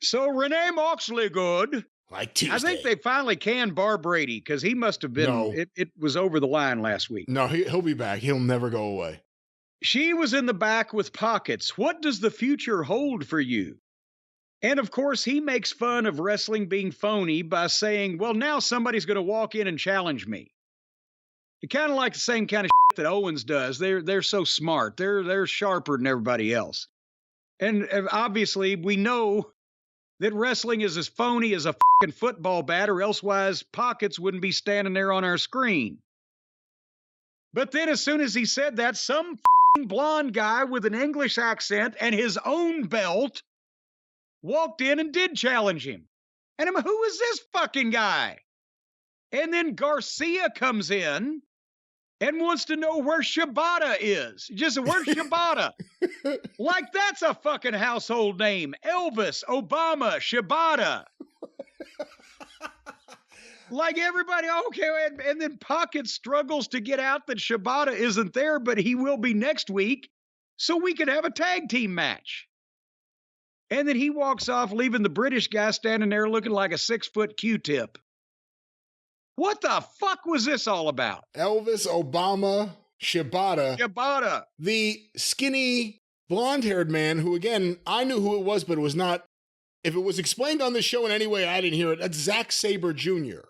So Renee Moxley good. Like Tuesday. I think they finally canned Bar Brady because he must have been, No. it was over the line last week. No, he'll be back. He'll never go away. She was in the back with pockets. What does the future hold for you? And of course, he makes fun of wrestling being phony by saying, well, now somebody's going to walk in and challenge me. It kind of like the same kind of shit that Owens does. They're so smart. They're sharper than everybody else. And obviously, we know that wrestling is as phony as a fucking football bat, or elsewise pockets wouldn't be standing there on our screen. But then as soon as he said that, some fucking blonde guy with an English accent and his own belt walked in and did challenge him. And I'm, who is this fucking guy? And then Garcia comes in and wants to know where Shibata is. Just, where's Shibata? Like that's a fucking household name. Elvis, Obama, Shibata. Like everybody, okay. And then Pocket struggles to get out that Shibata isn't there, but he will be next week, so we could have a tag team match. And then he walks off, leaving the British guy standing there looking like a 6-foot Q-tip. What the fuck was this all about? Elvis, Obama, Shibata. Shibata. The skinny, blonde-haired man who, again, I knew who it was, but it was not... If it was explained on the show in any way, I didn't hear it. That's Zack Sabre Jr.,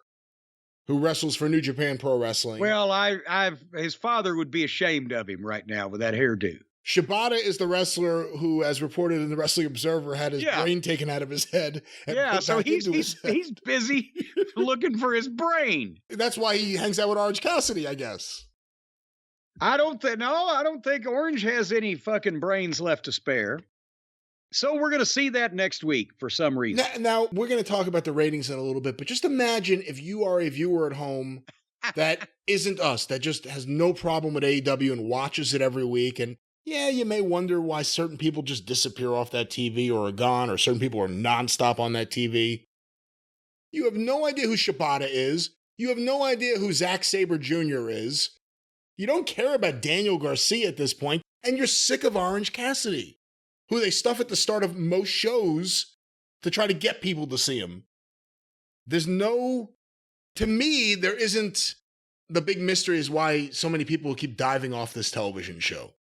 who wrestles for New Japan Pro Wrestling. Well, his father would be ashamed of him right now with that hairdo. Shibata is the wrestler who, as reported in the Wrestling Observer, had his brain taken out of his head. Yeah, so he's busy looking for his brain. That's why he hangs out with Orange Cassidy, I guess. I don't think Orange has any fucking brains left to spare. So we're going to see that next week for some reason. Now, we're going to talk about the ratings in a little bit, but just imagine if you are a viewer at home that isn't us, that just has no problem with AEW and watches it every week. And yeah, you may wonder why certain people just disappear off that TV or are gone, or certain people are nonstop on that TV. You have no idea who Shibata is. You have no idea who Zack Sabre Jr. is. You don't care about Daniel Garcia at this point, and you're sick of Orange Cassidy, who they stuff at the start of most shows to try to get people to see him. To me, there isn't the big mystery is why so many people keep diving off this television show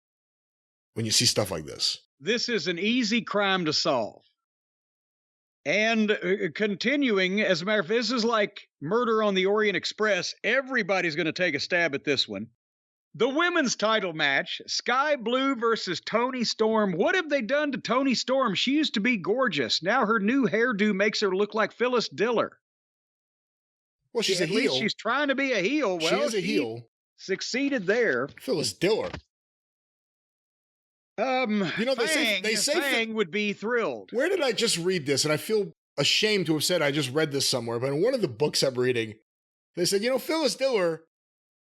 when you see stuff like this. This is an easy crime to solve. And continuing, as a matter of fact, this is like Murder on the Orient Express. Everybody's going to take a stab at this one. The women's title match, Sky Blue versus Toni Storm. What have they done to Toni Storm? She used to be gorgeous. Now her new hairdo makes her look like Phyllis Diller. Well, she's a heel. At least she's trying to be a heel. Well, she is a heel. Succeeded there. Phyllis Diller. They say Fang would be thrilled. Where did I just read this? And I feel ashamed to have said I just read this somewhere, but in one of the books I'm reading, they said, Phyllis Diller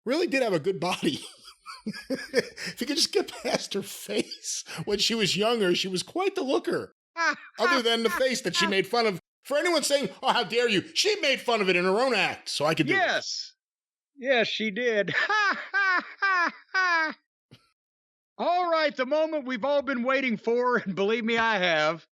really did have a good body. If you could just get past her face. When she was younger, she was quite the looker. Other than the face that she made fun of. For anyone saying, oh, how dare you? She made fun of it in her own act, so I could do it. Yes, she did. All right, the moment we've all been waiting for, and believe me, I have.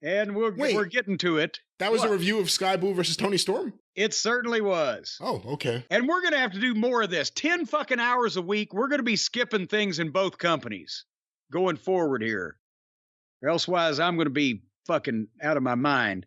And we're getting to it. That was a review of Sky Blue versus Toni Storm? It certainly was. Oh, okay. And we're going to have to do more of this. 10 fucking hours a week. We're going to be skipping things in both companies going forward here. Or elsewise, I'm going to be fucking out of my mind.